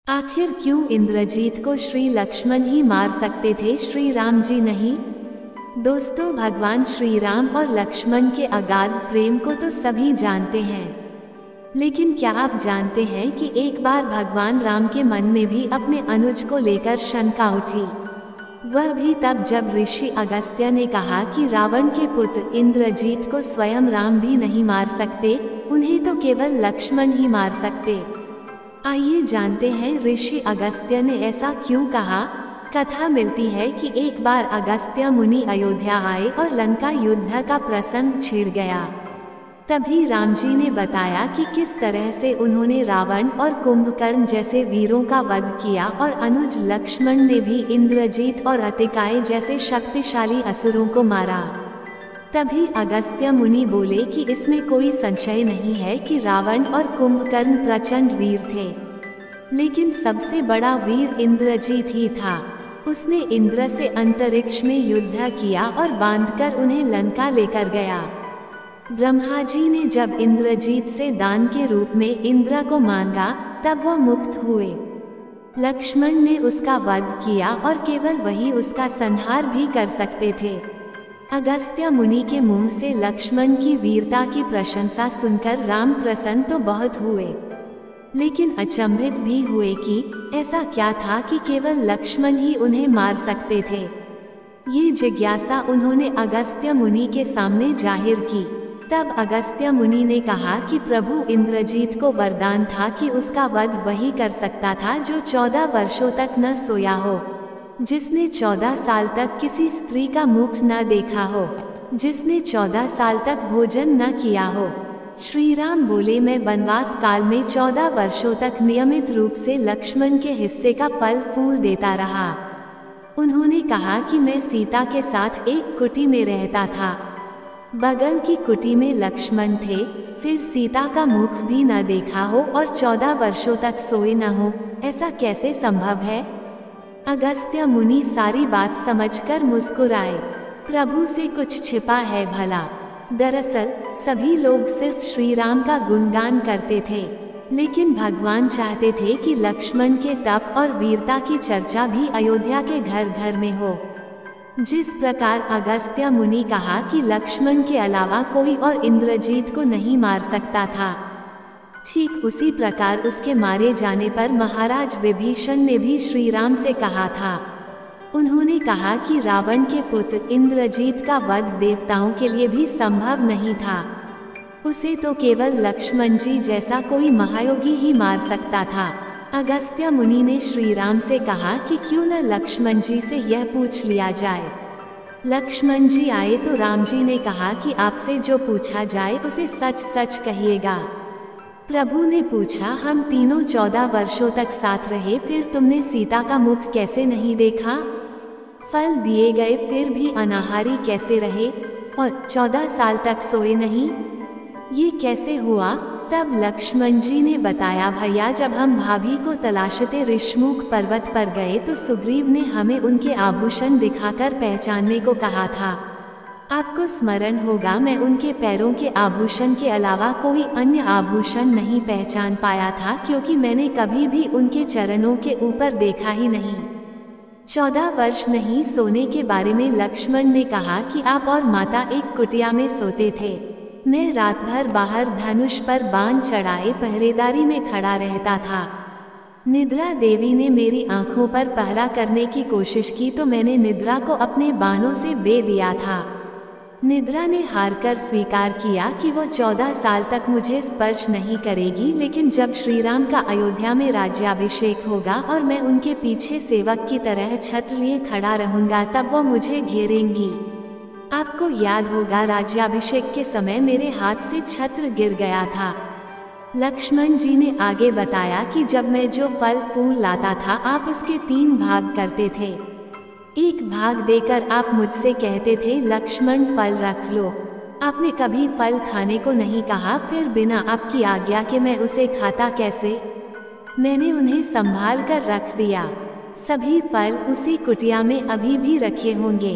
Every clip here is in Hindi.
आखिर क्यों इंद्रजीत को श्री लक्ष्मण ही मार सकते थे, श्री राम जी नहीं? दोस्तों, भगवान श्री राम और लक्ष्मण के अगाध प्रेम को तो सभी जानते हैं, लेकिन क्या आप जानते हैं कि एक बार भगवान राम के मन में भी अपने अनुज को लेकर शंका उठी। वह भी तब जब ऋषि अगस्त्य ने कहा कि रावण के पुत्र इंद्रजीत को स्वयं राम भी नहीं मार सकते, उन्हें तो केवल लक्ष्मण ही मार सकते। आइए जानते हैं ऋषि अगस्त्य ने ऐसा क्यों कहा। कथा मिलती है कि एक बार अगस्त्य मुनि अयोध्या आए और लंका युद्ध का प्रसंग छिड़ गया। तभी राम जी ने बताया कि किस तरह से उन्होंने रावण और कुंभकर्ण जैसे वीरों का वध किया और अनुज लक्ष्मण ने भी इंद्रजीत और अतिकाय जैसे शक्तिशाली असुरों को मारा। तभी अगस्त्य मुनि बोले कि इसमें कोई संशय नहीं है कि रावण और कुंभकर्ण प्रचंड वीर थे, लेकिन सबसे बड़ा वीर इंद्रजीत ही था। उसने इंद्र से अंतरिक्ष में युद्ध किया और बांधकर उन्हें लंका लेकर गया। ब्रह्मा जी ने जब इंद्रजीत से दान के रूप में इंद्र को मांगा, तब वह मुक्त हुए। लक्ष्मण ने उसका वध किया और केवल वही उसका संहार भी कर सकते थे। अगस्त्य मुनि के मुंह से लक्ष्मण की वीरता की प्रशंसा सुनकर राम प्रसन्न तो बहुत हुए, लेकिन अचंभित भी हुए कि ऐसा क्या था कि केवल लक्ष्मण ही उन्हें मार सकते थे। ये जिज्ञासा उन्होंने अगस्त्य मुनि के सामने जाहिर की। तब अगस्त्य मुनि ने कहा कि प्रभु इंद्रजीत को वरदान था कि उसका वध वही कर सकता था जो 14 वर्षों तक न सोया हो, जिसने 14 साल तक किसी स्त्री का मुख न देखा हो, जिसने 14 साल तक भोजन न किया हो। श्री राम बोले, मैं वनवास काल में 14 वर्षों तक नियमित रूप से लक्ष्मण के हिस्से का फल फूल देता रहा। उन्होंने कहा कि मैं सीता के साथ एक कुटी में रहता था। बगल की कुटी में लक्ष्मण थे, फिर सीता का मुख भी न देखा हो और 14 वर्षों तक सोए न हो, ऐसा कैसे संभव है? अगस्त्य मुनि सारी बात समझकर मुस्कुराए। प्रभु से कुछ छिपा है भला। दरअसल सभी लोग सिर्फ श्री राम का गुणगान करते थे, लेकिन भगवान चाहते थे कि लक्ष्मण के तप और वीरता की चर्चा भी अयोध्या के घर घर में हो। जिस प्रकार अगस्त्य मुनि कहा कि लक्ष्मण के अलावा कोई और इंद्रजीत को नहीं मार सकता था, ठीक उसी प्रकार उसके मारे जाने पर महाराज विभीषण ने भी श्री राम से कहा था। उन्होंने कहा कि रावण के पुत्र इंद्रजीत का वध देवताओं के लिए भी संभव नहीं था, उसे तो केवल लक्ष्मण जी जैसा कोई महायोगी ही मार सकता था। अगस्त्य मुनि ने श्री राम से कहा कि क्यों न लक्ष्मण जी से यह पूछ लिया जाए। लक्ष्मण जी आए तो राम जी ने कहा कि आपसे जो पूछा जाए उसे सच सच कहिएगा। प्रभु ने पूछा, हम तीनों 14 वर्षों तक साथ रहे, फिर तुमने सीता का मुख कैसे नहीं देखा? फल दिए गए फिर भी अनाहारी कैसे रहे और 14 साल तक सोए नहीं? ये कैसे हुआ? तब लक्ष्मण जी ने बताया, भैया जब हम भाभी को तलाशते ऋषमुख पर्वत पर गए तो सुग्रीव ने हमें उनके आभूषण दिखाकर पहचानने को कहा था। आपको स्मरण होगा, मैं उनके पैरों के आभूषण के अलावा कोई अन्य आभूषण नहीं पहचान पाया था, क्योंकि मैंने कभी भी उनके चरणों के ऊपर देखा ही नहीं। 14 वर्ष नहीं सोने के बारे में लक्ष्मण ने कहा कि आप और माता एक कुटिया में सोते थे। मैं रात भर बाहर धनुष पर बाण चढ़ाए पहरेदारी में खड़ा रहता था। निद्रा देवी ने मेरी आंखों पर पहरा करने की कोशिश की तो मैंने निद्रा को अपने बाणों से बे दिया था। निद्रा ने हारकर स्वीकार किया कि वो 14 साल तक मुझे स्पर्श नहीं करेगी, लेकिन जब श्री राम का अयोध्या में राज्याभिषेक होगा और मैं उनके पीछे सेवक की तरह छत्र लिए खड़ा रहूंगा, तब वो मुझे घेरेंगी। आपको याद होगा, राज्याभिषेक के समय मेरे हाथ से छत्र गिर गया था। लक्ष्मण जी ने आगे बताया कि जब मैं जो फल फूल लाता था, आप उसके 3 भाग करते थे। एक भाग देकर आप मुझसे कहते थे, लक्ष्मण फल रख लो। आपने कभी फल खाने को नहीं कहा, फिर बिना आपकी आज्ञा के मैं उसे खाता कैसे? मैंने उन्हें संभाल कर रख दिया। सभी फल उसी कुटिया में अभी भी रखे होंगे।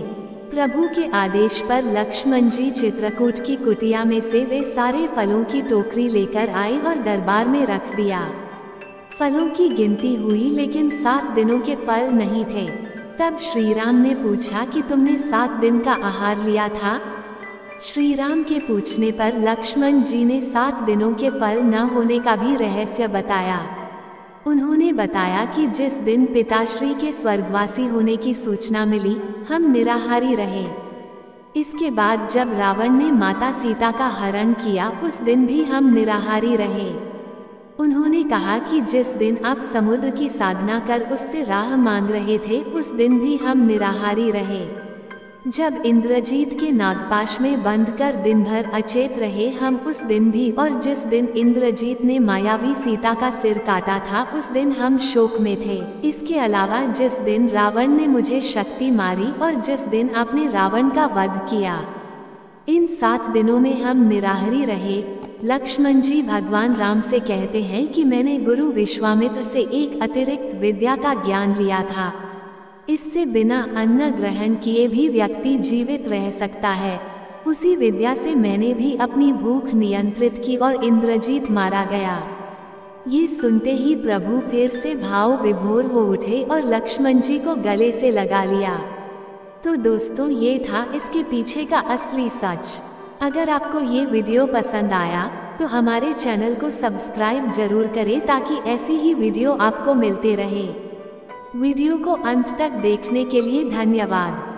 प्रभु के आदेश पर लक्ष्मण जी चित्रकूट की कुटिया में से वे सारे फलों की टोकरी लेकर आए और दरबार में रख दिया। फलों की गिनती हुई लेकिन 7 दिनों के फल नहीं थे। तब श्री राम ने पूछा कि तुमने 7 दिन का आहार लिया था? श्री राम के पूछने पर लक्ष्मण जी ने 7 दिनों के फल न होने का भी रहस्य बताया। उन्होंने बताया कि जिस दिन पिताश्री के स्वर्गवासी होने की सूचना मिली, हम निराहारी रहे। इसके बाद जब रावण ने माता सीता का हरण किया, उस दिन भी हम निराहारी रहे। उन्होंने कहा कि जिस दिन आप समुद्र की साधना कर उससे राह मांग रहे थे, उस दिन भी हम निराहारी रहे। जब इंद्रजीत के नागपाश में बंद कर दिन भर अचेत रहे हम, उस दिन भी, और जिस दिन इंद्रजीत ने मायावी सीता का सिर काटा था, उस दिन हम शोक में थे। इसके अलावा जिस दिन रावण ने मुझे शक्ति मारी और जिस दिन आपने रावण का वध किया, इन 7 दिनों में हम निराहारी रहे। लक्ष्मण जी भगवान राम से कहते हैं कि मैंने गुरु विश्वामित्र से एक अतिरिक्त विद्या का ज्ञान लिया था। इससे बिना अन्न ग्रहण किए भी व्यक्ति जीवित रह सकता है। उसी विद्या से मैंने भी अपनी भूख नियंत्रित की और इंद्रजीत मारा गया। ये सुनते ही प्रभु फिर से भाव विभोर हो उठे और लक्ष्मण जी को गले से लगा लिया। तो दोस्तों, ये था इसके पीछे का असली सच। अगर आपको ये वीडियो पसंद आया तो हमारे चैनल को सब्सक्राइब जरूर करें ताकि ऐसी ही वीडियो आपको मिलते रहे। वीडियो को अंत तक देखने के लिए धन्यवाद।